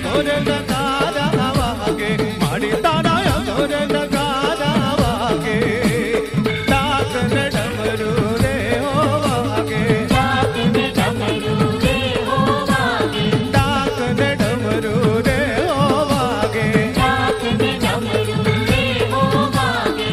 અઘોર નગારા વાગે માડી તારા અઘોર નગારા વાગે ડાક ને ડમરૂ રે હો વાગે ડાક ને ડમરૂ રે હો વાગે ડાક ને ડમરૂ રે હો વાગે ડાક ને ડમરૂ રે હો વાગે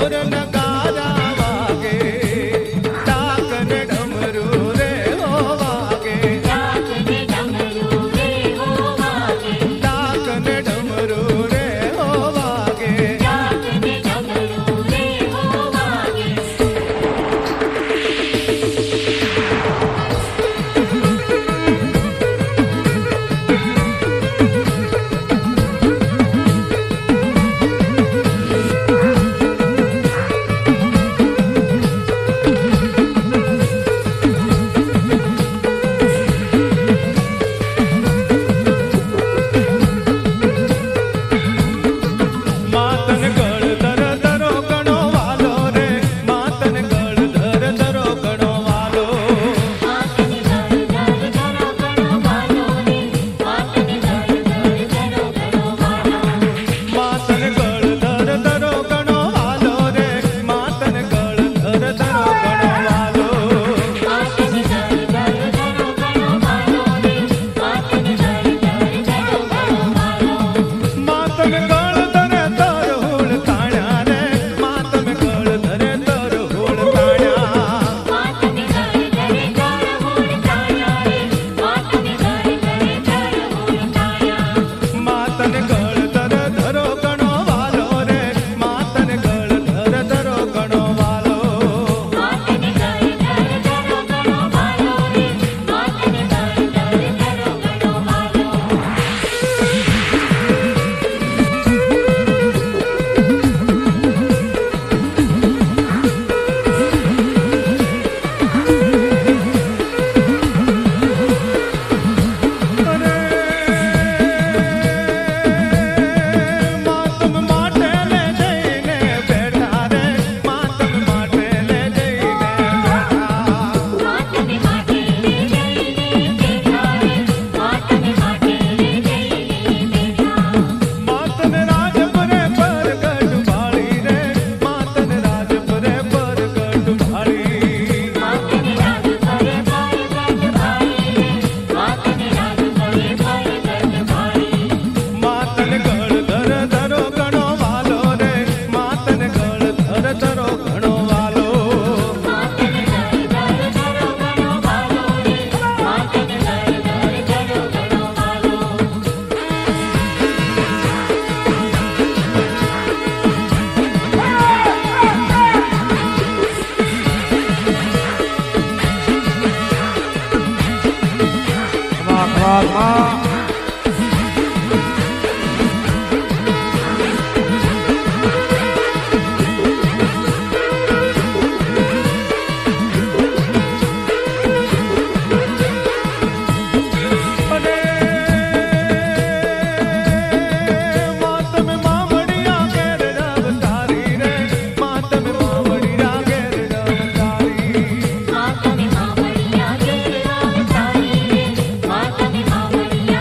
ઢોર નગારા વાગે ડાક ને ડમરું રે હો વાગે ડાક ને ડમરું રે હો વાગે ડાક ને ડમરું રે હો વાગે ડાક ને ડમરું રે હો વાગે માતન ગળ ધર ધરો ગણો વાલો રે માતન ગળ ધર ધરો ગણો વાલો માતન ગળ ધર ધરો ગણો વાલો રે માતન ગળ ધર ધરો ગણો વાલો માતન ગળ ધર ધરો ગણો વાલો રે માતન ગળ ધર ધરો ગણો વાલો માતન ગળ ધર ધરો ગણો વાલો રે માતન ગળ ધર ધરો ગણો વાલો માતન ગળ ધરે ધર હોળ તાણ્યા રે માતન ગળ ધરે ધર હોળ તાણ્યા માતન ગળ ધરે ધર હોળ તાણ્યા રે માતન ગળ ધરે ધર હોળ તાણ્યા માતન ગળ ધર ધરો ગણો વાલો રે માતન ગળ ધર ધરો ગણો વાલો માતન ગળ ધર ધરો ગણો વાલો રે માતન ગળ ધર ધરો ગણો વાલો માતમ માટે લે જઈને બેઠા રે માતમ માટે લે જઈને બેઠા માતમ માટે લે જઈને બેઠા રે માતમ માટે લે જઈને બેઠા માતન રાજપુરે પરગટ ભાળી રે માતન રાજપુરે પરગટ ભાળી માતન રાજપુરે પરગટ ભાળી રે માતન રાજપુરે પરગટ ભાળી માતન ગળ ધર ધરો ગણો વાલો રે માતન ગળ ધર ધરો ગણો વાલો માતન ગળ ધર ધરો ગણો વાલો રે માતન ગળ ધર ધરો ગણો વાલો અને માતમ માવડિયા ઘેર રવતારી રે માતમ માવડિયા ઘેર રવતારી માતમ માવડિયા ઘેર રવતારી રે માતમ માવડિયા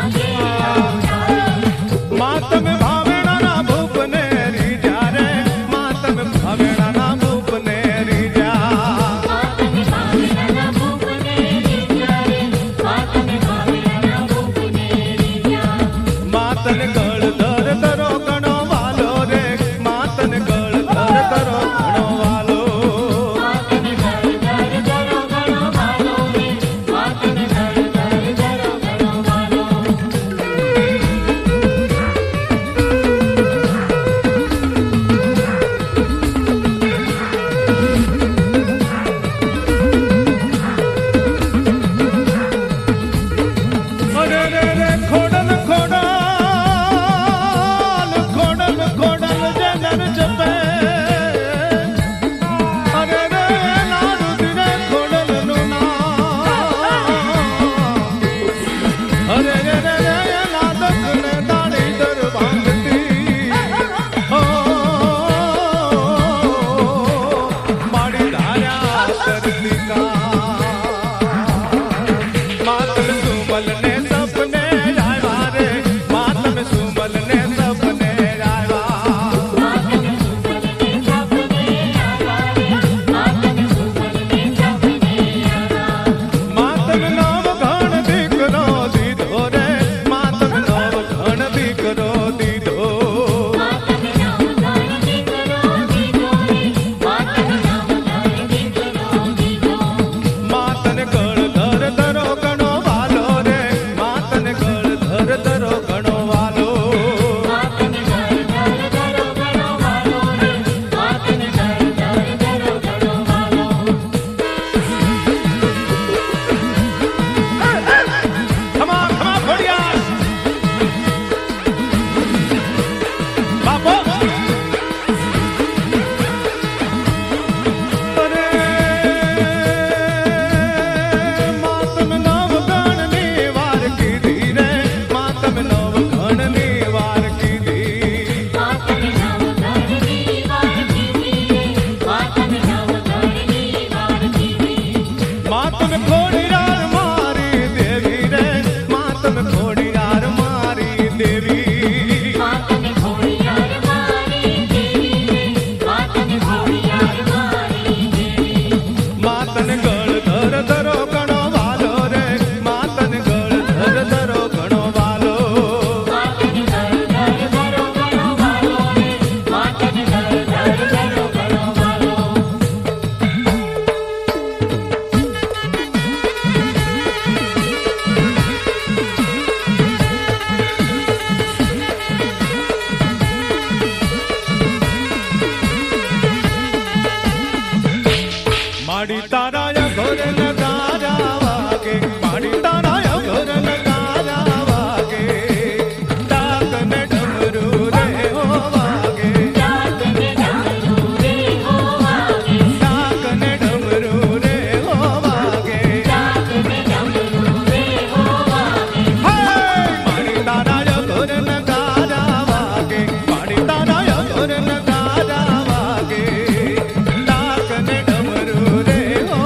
માડી તારા ઘોર નગારા વાગે માડી તારા ઘોર નગારા વાગે ડાક ને ડમરૂ રે હો વાગે ડાક ને ડમરૂ રે હો વાગે ડાક ને ડમરૂ રે હો વાગે ડાક ને ડમરૂ રે હો વાગે હે માડી તારા ઘોર નગારા વાગે માડી તારા ઘોર નગારા વાગે ડાક ને ડમરૂ રે હો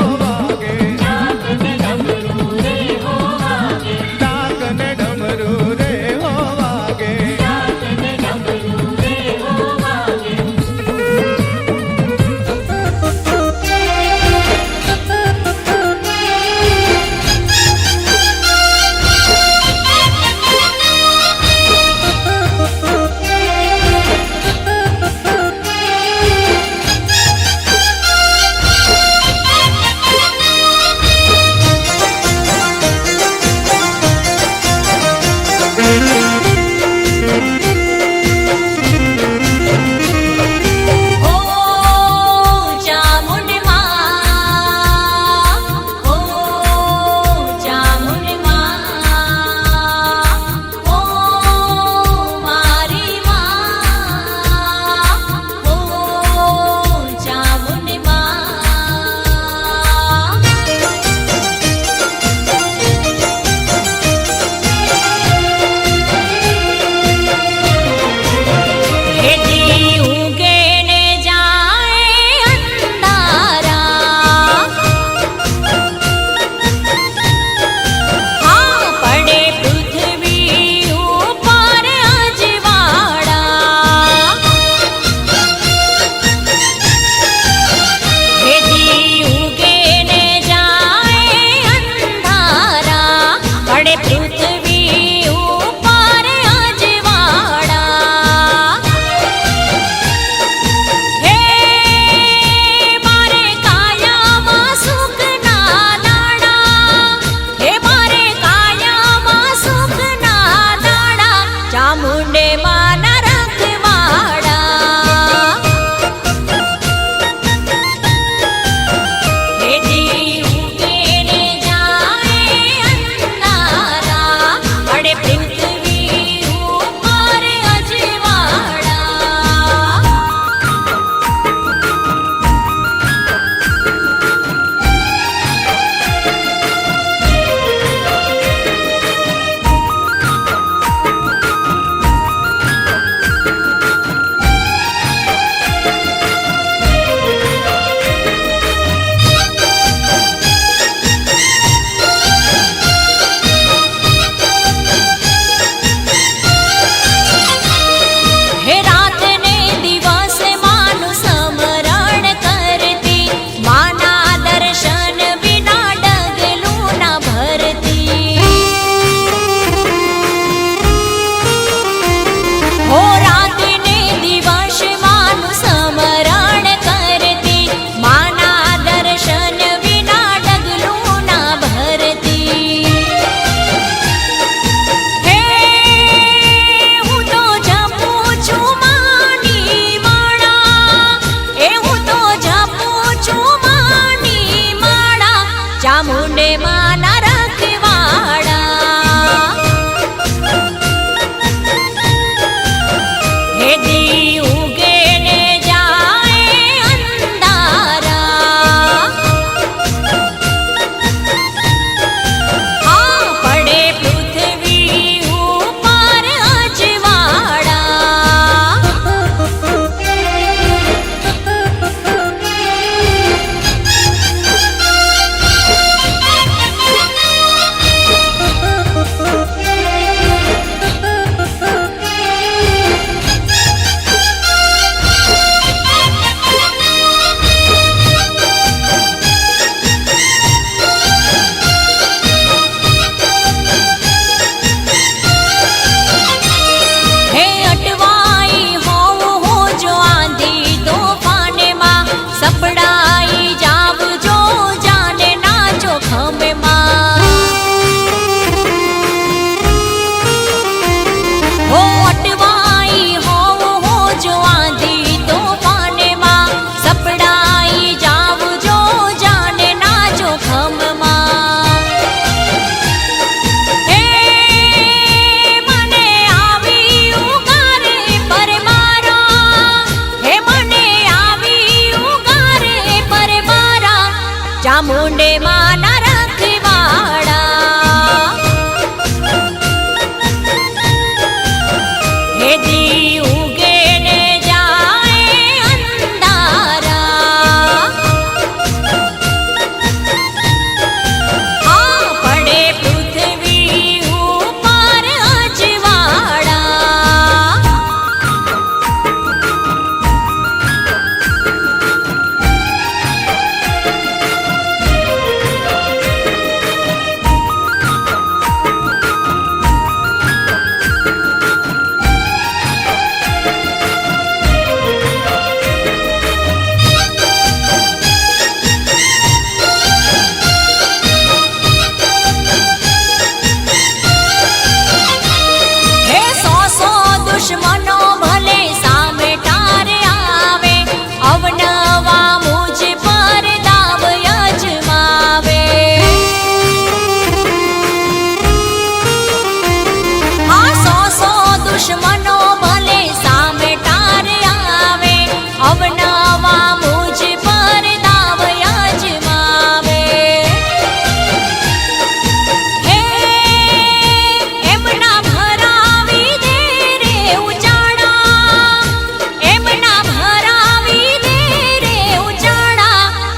ચામુંડે માના રખવાડા હે દી ઉગે ને જાય અંધારા આ પડે પૃથ્વી ઉપર અજવાળા દુશ્મનો ભલે સામે ટારે આવે અવનવા મુજ પર દાવ અજમાવે આ સો દુશ્મનો ભલે સામે ટારે આવે અવનવા મુજ પર દાવ અજમાવે હે એમના ભરાવી દે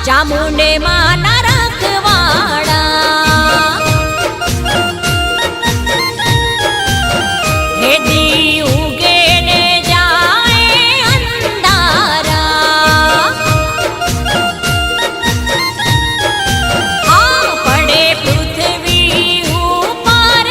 ચામુંડે માના રખવાડા હે દી ઉગે ને જાય અંધારા આ પડે પૃથ્વી ઉપર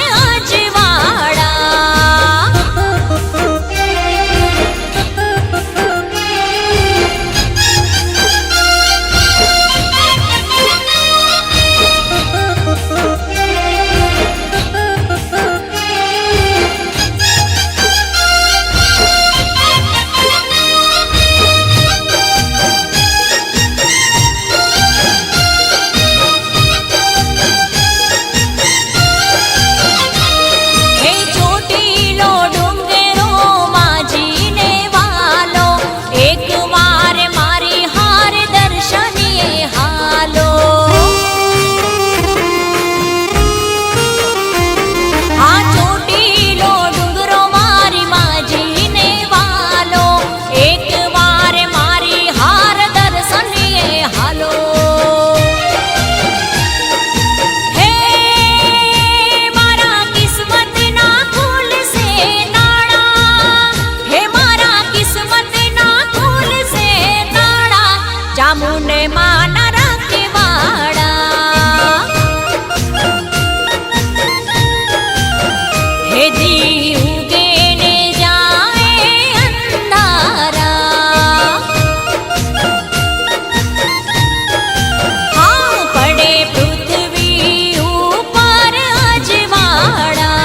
ચામુંડે માના રખવાડા હે દી ઉગે ને જાય અંધારા હા પડે પૃથ્વી ઉપર અજવાળા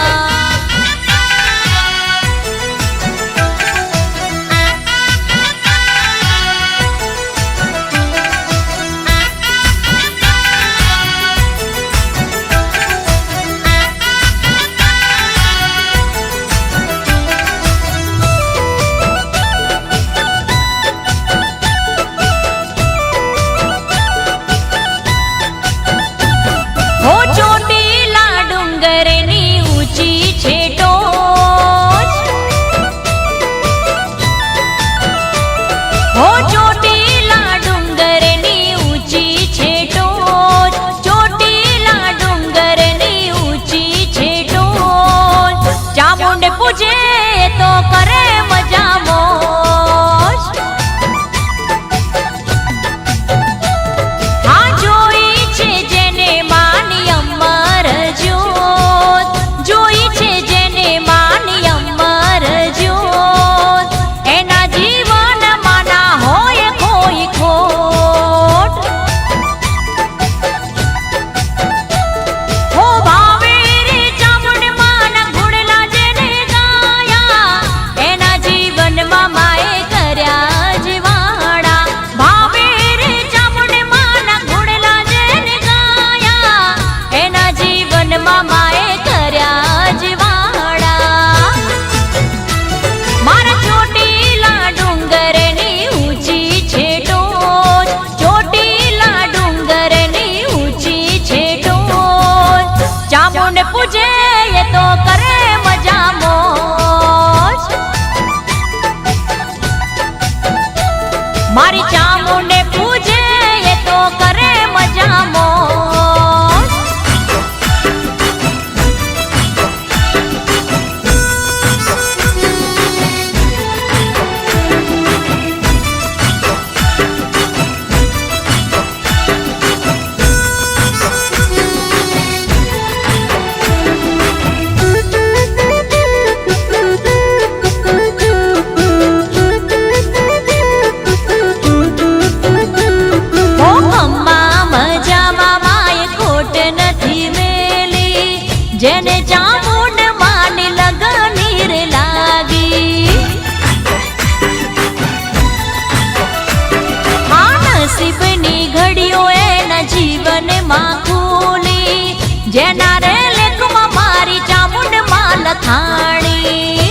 નસીબની ઘડીઓ એના જીવનમાં ખુલી, જેના રે લેખમાં મારી ચામુંડ માં લખાણી.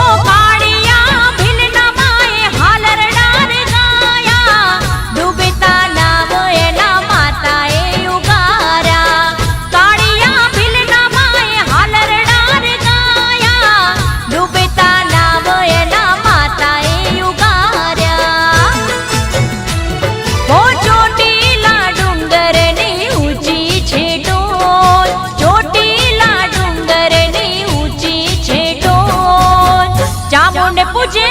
ઓ કાળિયા ભીલના માએ હાલરડાર ગાયા, ડૂબતા નામ એના માતાએ ઉગાર્યા. કાળિયા ભીલના માએ હાલરડાર ગાયા, ડૂબતા નામ એના માતાએ ઉગાર્યા. ઓ ચોટીલા ડુંગરની ઊંચી છે ટોચ, ચોટીલા ડુંગરની ઊંચી છે ટોચ, ચામુંડ પૂજે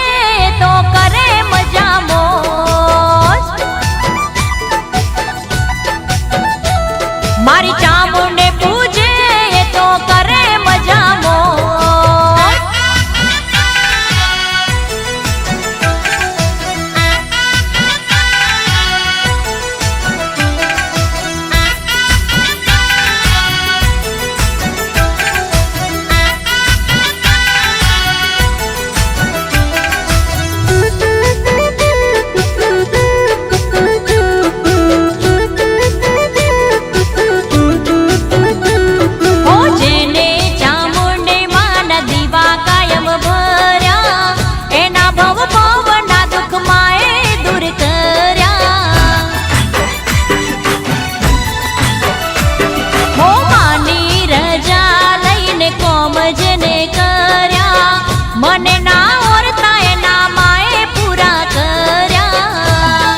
તો કરે મજા મોજ. મારી ચામુંડ પૂજે તો કરે મજા મોજ. ઓ જેને ચામુંડ માના દીવા કાયમ ભર્યા, એના ભવ ભવના દુઃખ માએ દૂર કર્યા. હો માની રજા લઈને કોમ જેને કર્યા, મને ના ઓરતા એના માએ પૂરા કર્યા.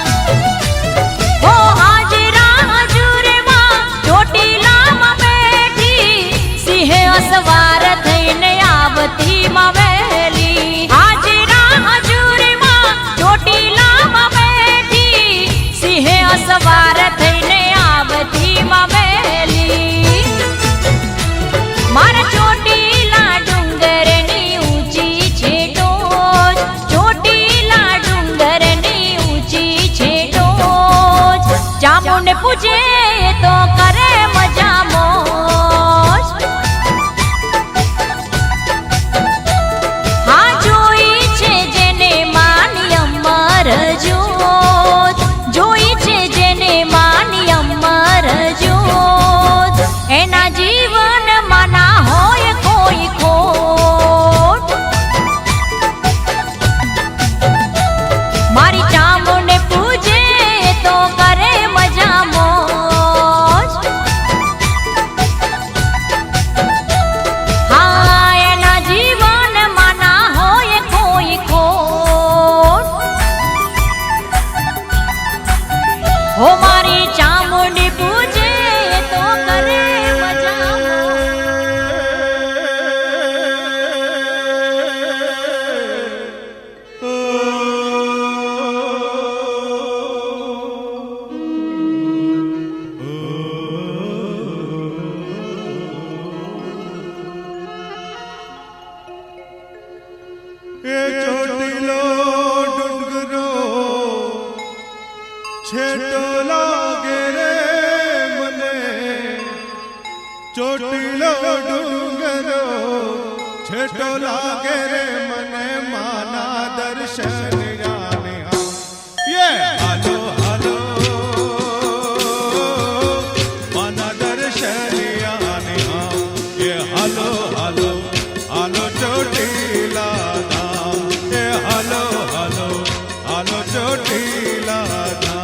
ઓ હાજરા હજુરમાં ચોટીલામાં બેઠી, સિંહે અસવાર થઈને આવતી માં વહેલી. હાજરા હજુરમાં ચોટીલામાં બેઠી, સિંહે અસવાર થઈને આવતી માં વહેલી. મારા ચોટીલા ડુંગરની ઊંચી છે ટોચ, ચોટીલા ડુંગરની ઊંચી છે ટોચ, ચામુંડ પૂજે તો કરે મજા મોજ. હા જોઈ છે જેને માની અમર જ્યોત, જોઈ છે જેને માની અમર જ્યોત, એના જીવનમાં ના હોય કોઈ ખોટ. મારી ચામુંડ પૂજે તો કરે મજા મોજ. હા એના જીવનમાં ના હોય કોઈ ખોટ. હો મારી ચામુંડ પૂજે તો કરે મજા એ ચોટીલો ડુંગરો છેટો લાગે રે મને, ચોટીલો ડુંગરો છેટો લાગે રે મને, માના દર્શન જાને હાલો હાલો માના દર્શન જાને હાલો હાલો હાલો ચોટીલા ધામ, હાલો હાલો હાલો ચોટીલા ધામ.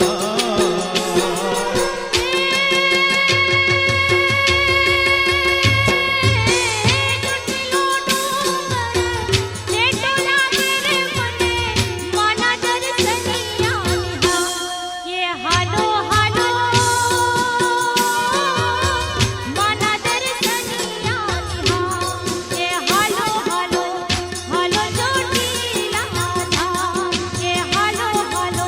હાલો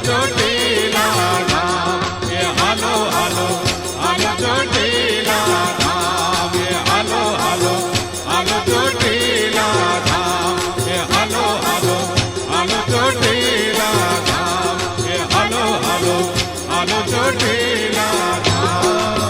ચોટીલા ધામ એ હાલો હાલો હાલો ચોટીલા ધામ એ હાલો હાલો હાલો ચોટીલા ધામ એ હાલો હાલો હાલો ચોટીલા ધામ એ હાલો હાલો હાલો ચોટીલા ધામ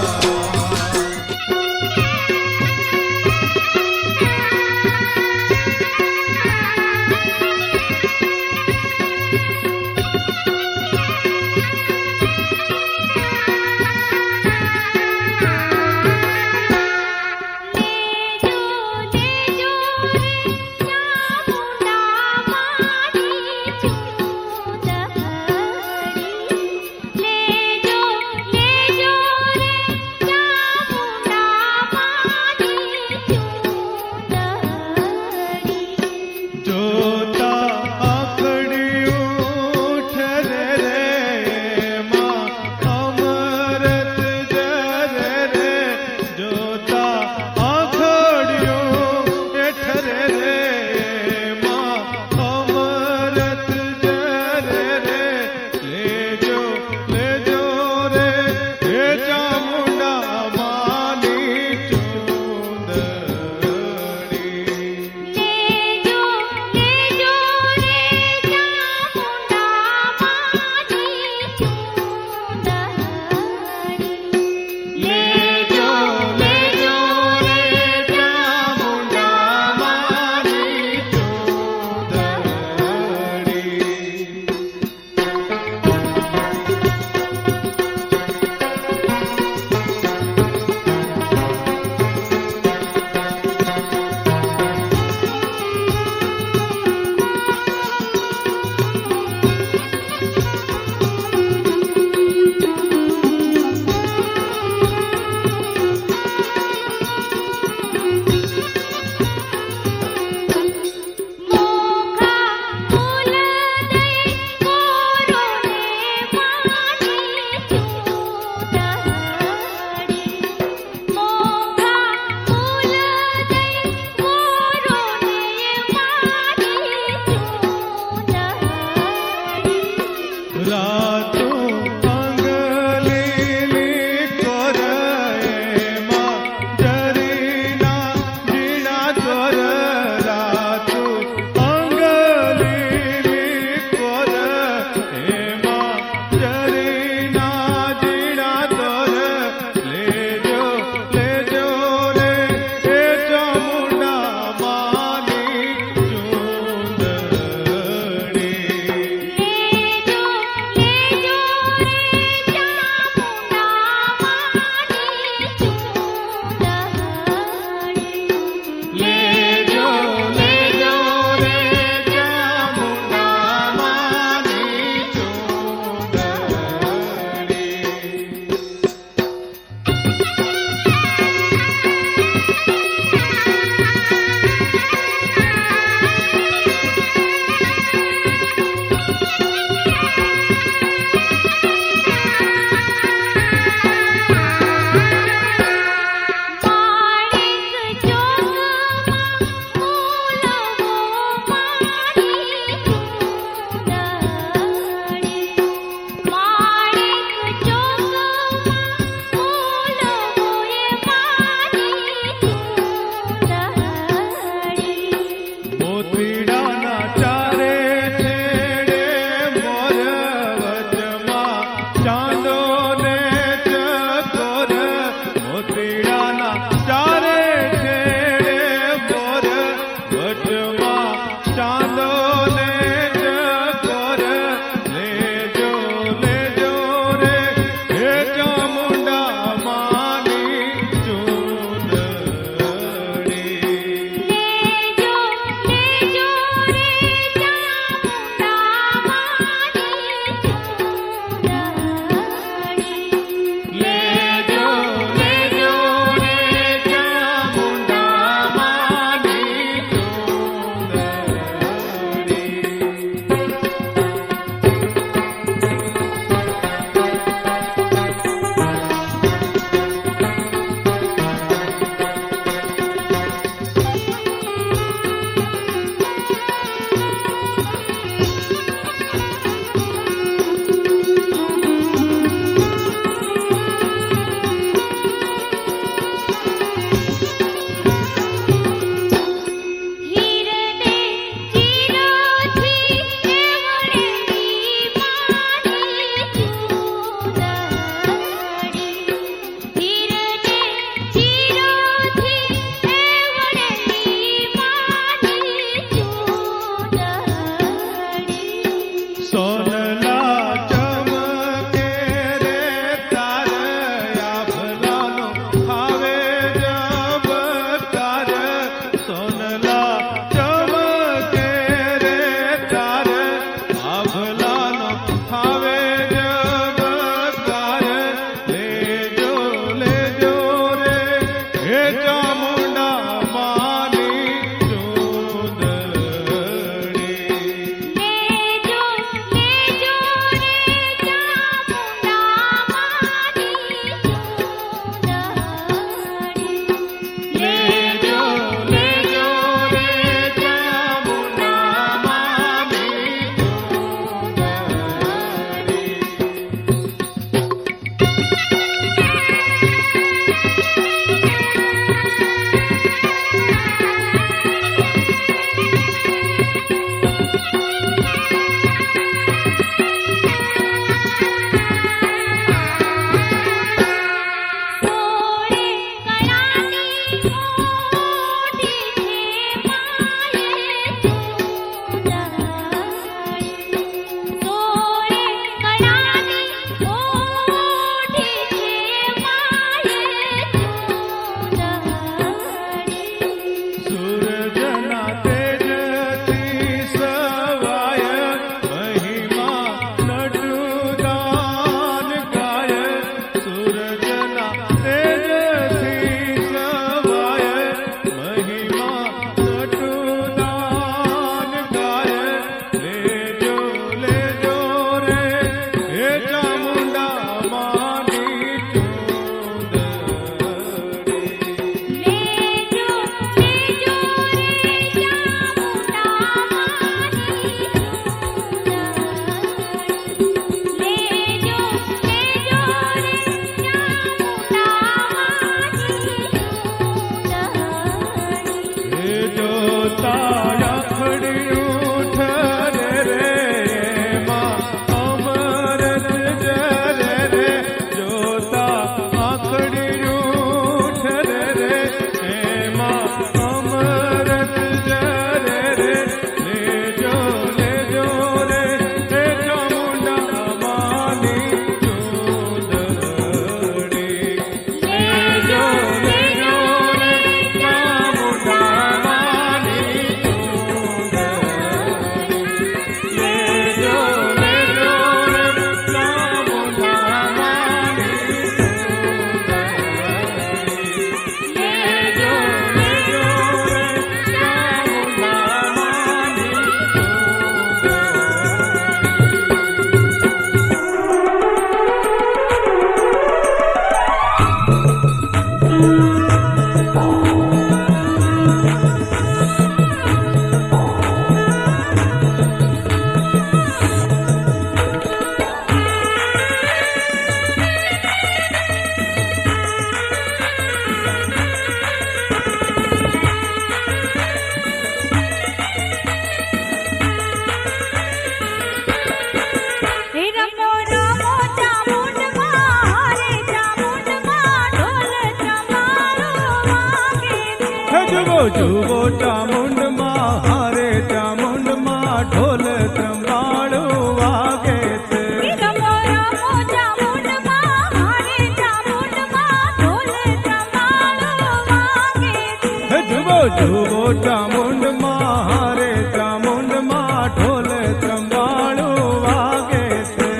જુઓ જુઓ ચામુંડમાં હારે ચામુંડમાં ઢોલ ત્રંબાળું વાગે છે. રમો રમો ચામુંડમાં હારે ચામુંડમાં ઢોલ ત્રંબાળું વાગે છે. જુઓ જુઓ ચામુંડમાં હારે ચામુંડમાં ઢોલ ત્રંબાળું વાગે છે.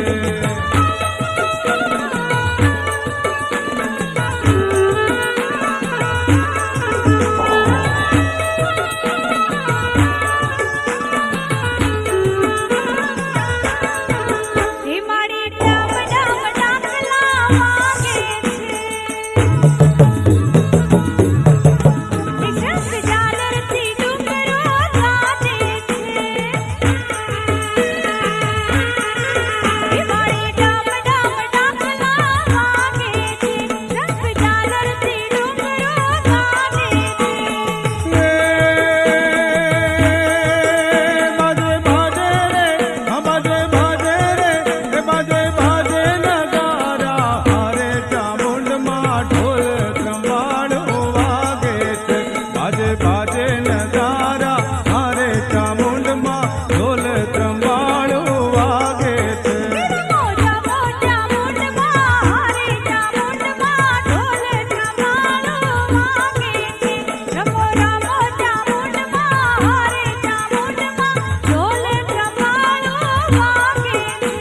હે મારી ડમ ડમ ડાકલા વાગે છે. શંખ ઝાલરથી ડુંગરો ગાજે છે. હે મારી ડમ ડમ ડાકલા વાગે છે. શંખ ઝાલરથી ડુંગરો ગાજે છે. બાજે બાજે રે બાજે બાજે રે બાજે બાજે નગારા હારે ચામુંડમાં ઢોલ ત્રંબાળું વાગે છે. બાજે બાજે નગારા હારે ચામુંડમાં ઢોલ ત્રંબાળું વાગે છે. રમો રમો ચામુંડમાં હારે ચામુંડમાં ઢોલ ત્રંબાળું વાગે છે. રમો રમો ચામુંડમાં હારે ચામુંડમાં ઢોલ ત્રંબાળું વાગે છે.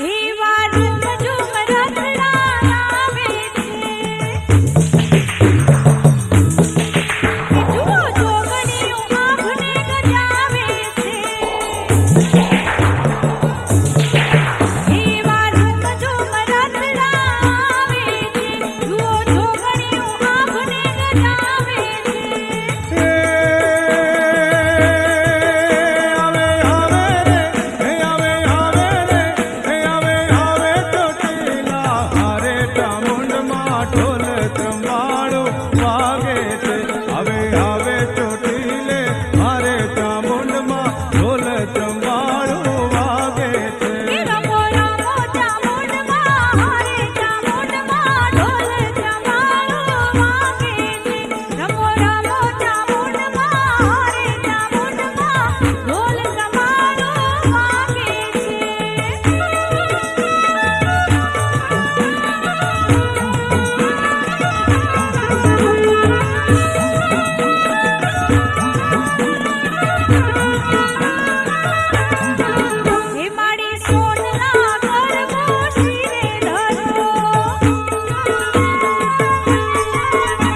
એવા રૂમ ઝુમ રસડા આવે છે. જુઓ જોગણીયું આભને ગજાવે છે. એવા રૂમ ઝુમ રસડા આવે છે. જુઓ જોગણીયું આભને ગજાવે છે. આવે આવે રે આવે આવે રે આવે આવે ચોટીલા હારે ચામુંડમાં ઢોલ ત્રંબાળું વાગે છે. આવે આવે ચોટીલે હારે ચામુંડમાં ઢોલ ત્રંબાળું વાગે છે. રમો રમો ચામુંડમાં હારે ચામુંડમાં ઢોલ ત્રંબાળું વાગે છે. રમો રમો ચામુંડમાં હારે ચામુંડમાં ઢોલ ત્રંબાળું વાગે છે. હે મારી સોનલા ગરબો શિરે ધરો.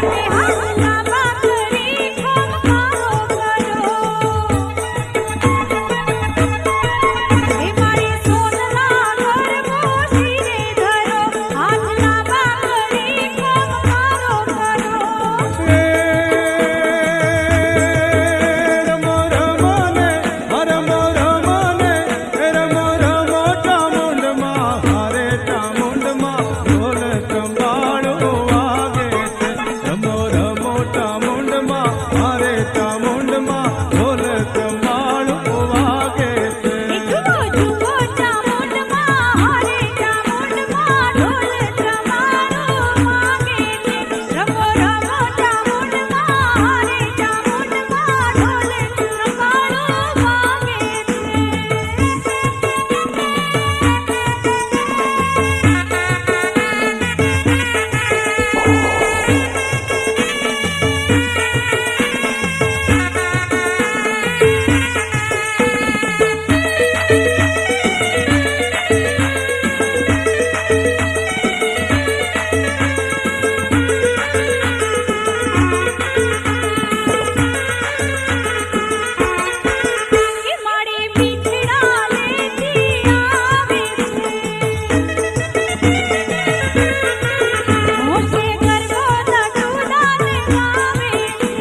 હે હાથના ભાખરી ખમખારો કરો. હે મારી સોનલા ગરબો શિરે ધરો. હાથના ભાખરી ખમખારો કરો. રમો રમો ને રમો રમો ને રમો રમો ચામુંડમાં હારે ચામુંડમાં ઢોલ ત્રંબાળું વાગે છે. રમો રમો ચામુંડમાં હારે ચામુંડમાં ઢોલ ત્રંબાળું વાગે છે. જુઓ જુઓ ચામુંડમાં હારે ચામુંડમાં ઢોલ ત્રંબાળું વાગે છે. રમો રમો ચામુંડમાં હારે ચામુંડમાં ઢોલ ત્રંબાળું વાગે છે. મારી પીછડા લેતી આવે છે. મોસે ગરબો નટુડાને ગાવે છે.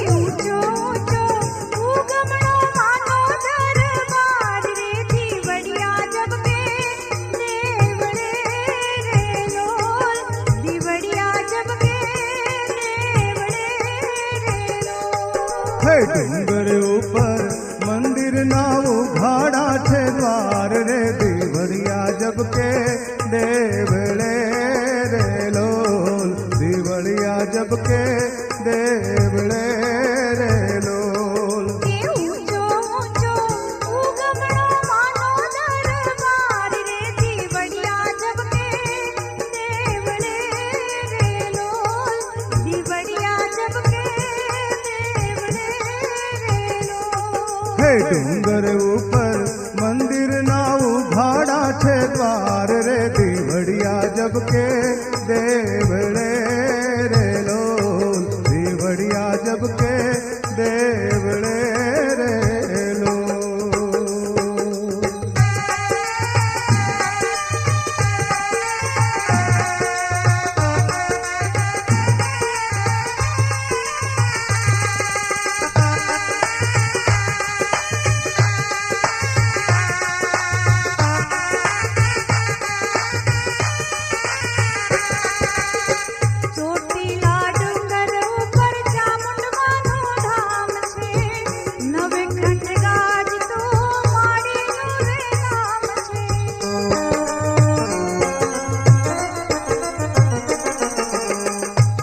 ઊંચો ઊંચો ઉગમણો માનો દરબાર રે દીવડિયા જબ કે દેવળે રે લોલ દીવડિયા જબ કે દેવળે રે લોલ હે ડુંગર ઉપર મંદિર ના ઉઘાડા છે દ્વાર રે દેવળિયા જબ કે દેવળે રે લોલ દેવળિયા જબ કે દેવળે રે લોલ એ ઊંચો ઊંચો ઉગમણો માનો દરબાર રે દીવડિયા જબ કે દેવળે રે લોલ દીવડિયા જબ કે દેવળે રે લોલ હે ડુંગર ઉપર મંદિર ના ઉઘાડા છે દ્વાર રે દેવળિયા જબ કે દેવળે રે લોલ દેવળિયા જબ કે દેવળે રે લોલ ચોટીલા ડુંગર ઉપર ચામુંડમાનું ધામ છે નવે ખંડ ગાજતો માડીનું રે નામ છે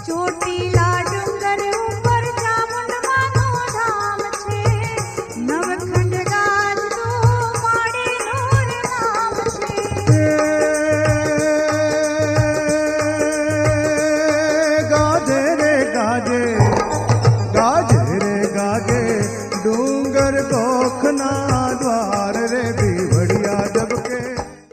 ચોટીલા ડુંગર ઉપર ચામુંડમાનું ધામ છે નવે ખંડ ગાજતો માડીનું રે નામ છે ગાજે રે ગાજે ગાજે રે ગાજે ડુંગર ગોખના દ્વાર રે